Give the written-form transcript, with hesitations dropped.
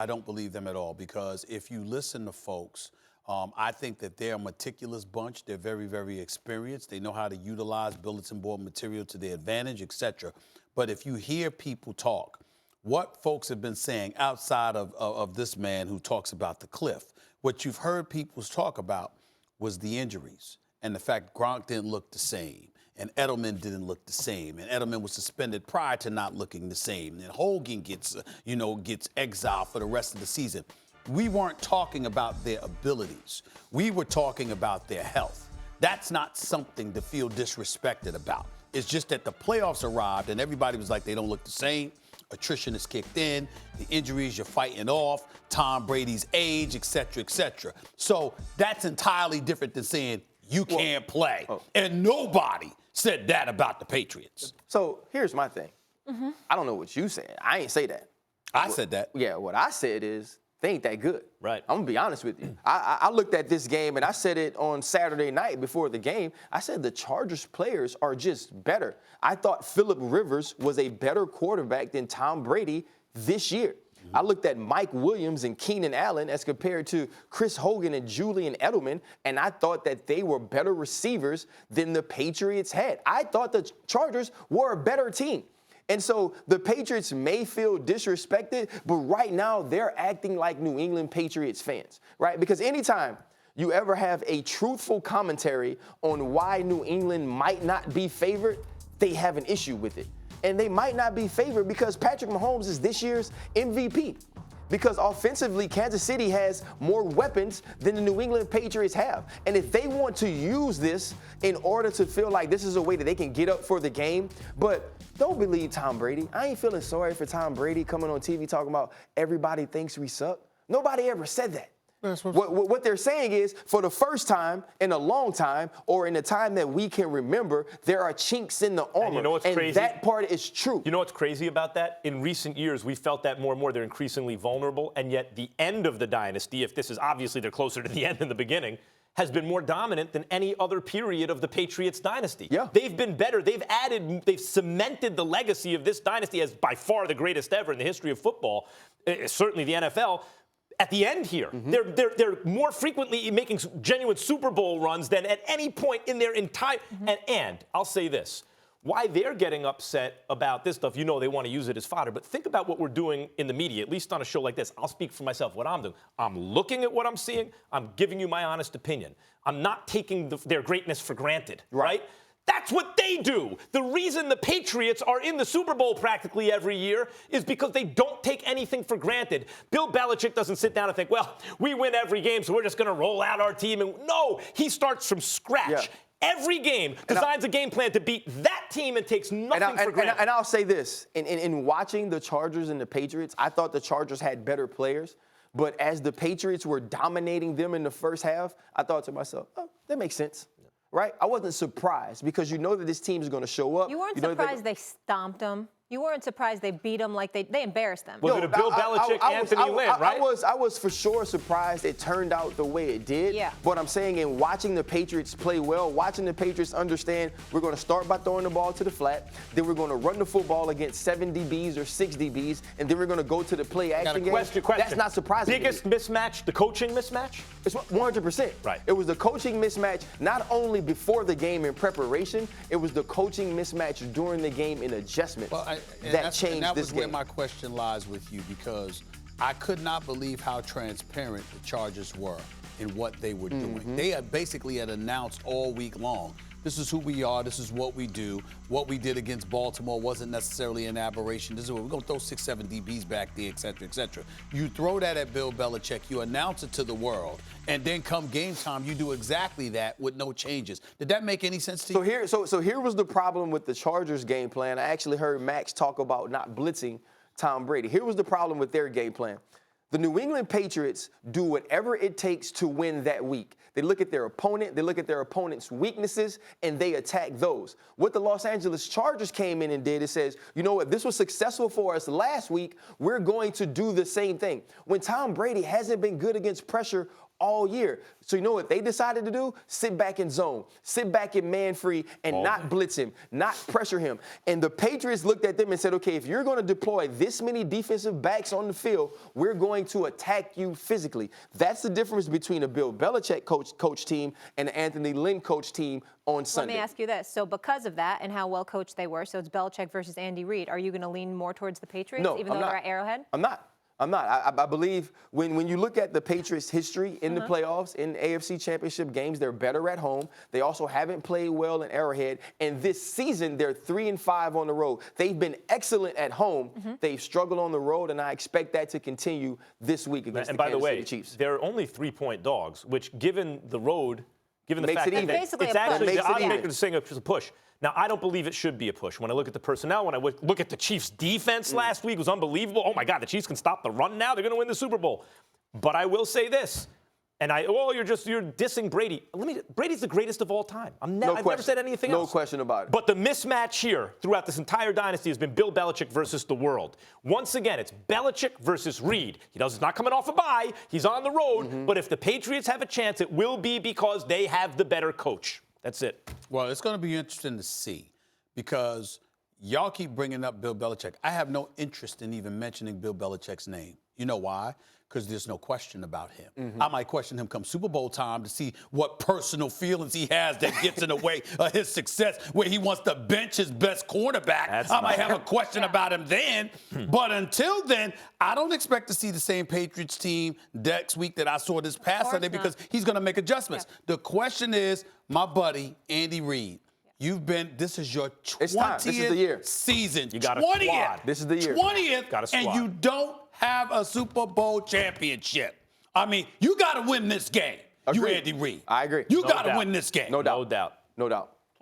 I don't believe them at all, because if you listen to folks, I think that they're a meticulous bunch. They're very, very experienced. They know how to utilize bulletin board material to their advantage, etc. But if you hear people talk, what folks have been saying outside of this man who talks about the cliff, what you've heard people talk about was the injuries and the fact Gronk didn't look the same, and Edelman didn't look the same, and Edelman was suspended prior to not looking the same, and Hogan gets exiled for the rest of the season. We weren't talking about their abilities. We were talking about their health. That's not something to feel disrespected about. It's just that the playoffs arrived and everybody was like, they don't look the same. Attrition has kicked in, the injuries you're fighting off, Tom Brady's age, et cetera, et cetera. So that's entirely different than saying you can't play. And nobody said that about the Patriots. So here's my thing. I don't know what you said. I ain't say that. I said that. Yeah, what I said is, they ain't that good. Right. I'm going to be honest with you. I looked at this game, and I said it on Saturday night before the game. I said the Chargers players are just better. I thought Phillip Rivers was a better quarterback than Tom Brady this year. I looked at Mike Williams and Keenan Allen as compared to Chris Hogan and Julian Edelman, and I thought that they were better receivers than the Patriots had. I thought the Chargers were a better team. And so the Patriots may feel disrespected, but right now they're acting like New England Patriots fans, right? Because anytime you ever have a truthful commentary on why New England might not be favored, they have an issue with it. And they might not be favored because Patrick Mahomes is this year's MVP. Because offensively, Kansas City has more weapons than the New England Patriots have. And if they want to use this in order to feel like this is a way that they can get up for the game, but don't believe Tom Brady. I ain't feeling sorry for Tom Brady coming on TV talking about everybody thinks we suck. Nobody ever said that. What they're saying is, for the first time in a long time, or in a time that we can remember, there are chinks in the armor. And you know what's crazy? That part is true. You know what's crazy about that? In recent years, we felt that more and more. They're increasingly vulnerable, and yet the end of the dynasty, if this is obviously they're closer to the end than the beginning, has been more dominant than any other period of the Patriots dynasty. Yeah. They've been better. They've cemented the legacy of this dynasty as by far the greatest ever in the history of football, certainly the NFL. At the end here, they're more frequently making genuine Super Bowl runs than at any point in their entire. And I'll say this. Why they're getting upset about this stuff, you know they want to use it as fodder, but think about what we're doing in the media, at least on a show like this. I'll speak for myself, what I'm doing. I'm looking at what I'm seeing. I'm giving you my honest opinion. I'm not taking their greatness for granted, right? That's what they do. The reason the Patriots are in the Super Bowl practically every year is because they don't take anything for granted. Bill Belichick doesn't sit down and think, well, we win every game, so we're just going to roll out our team. And no, he starts from scratch. Yeah. Every game designs a game plan to beat that team and takes nothing for granted. And I'll say this. In watching the Chargers and the Patriots, I thought the Chargers had better players. But as the Patriots were dominating them in the first half, I thought to myself, oh, that makes sense. Right? I wasn't surprised because you know that this team is going to show up. You weren't surprised they stomped them. You weren't surprised they beat them like they embarrassed them. Was it a Bill Belichick, Anthony Lynn, right? I was for sure surprised it turned out the way it did. Yeah. But I'm saying in watching the Patriots play well, watching the Patriots understand we're going to start by throwing the ball to the flat, then we're going to run the football against 7 DBs or 6 DBs, and then we're going to go to the play action game. Question. That's not surprising. Biggest mismatch, the coaching mismatch? It's 100%. Right. It was the coaching mismatch not only before the game in preparation, it was the coaching mismatch during the game in adjustments that changed. And that this was where game. my question lies with you, because I could not believe how transparent the Chargers were in what they were doing. They had basically announced all week long, this is who we are, this is what we do. What we did against Baltimore wasn't necessarily an aberration. This is what we're going to throw 6-7 DBs back there, et cetera, et cetera. You throw that at Bill Belichick, you announce it to the world, and then come game time, you do exactly that with no changes. Did that make any sense to you? So here was the problem with the Chargers game plan. I actually heard Max talk about not blitzing Tom Brady. Here was the problem with their game plan. The New England Patriots do whatever it takes to win that week. They look at their opponent, they look at their opponent's weaknesses, and they attack those. What the Los Angeles Chargers came in and did is says, you know what, this was successful for us last week, we're going to do the same thing. When Tom Brady hasn't been good against pressure all year. So you know what they decided to do? Sit back in zone, sit back in man-free, and not blitz him, not pressure him. And the Patriots looked at them and said, okay, if you're going to deploy this many defensive backs on the field, we're going to attack you physically. That's the difference between a Bill Belichick coach team and an Anthony Lynn coach team on Sunday. Let me ask you this. So because of that and how well coached they were, so it's Belichick versus Andy Reid, are you going to lean more towards the Patriots, No, even though they're at Arrowhead? I'm not. I believe when you look at the Patriots' history in the playoffs, in AFC Championship games, they're better at home. They also haven't played well in Arrowhead. And this season, they're 3-5 on the road. They've been excellent at home. They've struggled on the road, and I expect that to continue this week against the Kansas City Chiefs. They're only 3-point dogs, which given the road, given the Makes fact it that even. it's Basically a actually push. the odds Yeah. maker to saying it's a push. Now, I don't believe it should be a push. When I look at the personnel, when I look at the Chiefs' defense last week, it was unbelievable. Oh, my God, the Chiefs can stop the run now. They're going to win the Super Bowl. But I will say this, and you're dissing Brady. Brady's the greatest of all time. I've never said anything else. No question about it. But the mismatch here throughout this entire dynasty has been Bill Belichick versus the world. Once again, it's Belichick versus Reid. He's not coming off a bye. He's on the road. But if the Patriots have a chance, it will be because they have the better coach. That's it. Well, it's going to be interesting to see because y'all keep bringing up Bill Belichick. I have no interest in even mentioning Bill Belichick's name. You know why? Because there's no question about him. I might question him come Super Bowl time to see what personal feelings he has that gets in the way of his success, where he wants to bench his best quarterback. I might have a question about him then. But until then, I don't expect to see the same Patriots team next week that I saw this past Sunday because he's going to make adjustments. The question is, my buddy, Andy Reid, this is your 20th This is the year. season. You got a 20th. squad. This is the year. 20th, Got a squad. and you don't have a Super Bowl championship. I mean, you got to win this game. Agreed. You Andy Reid. I agree. You No got to doubt. win this game. No doubt. No doubt. No doubt.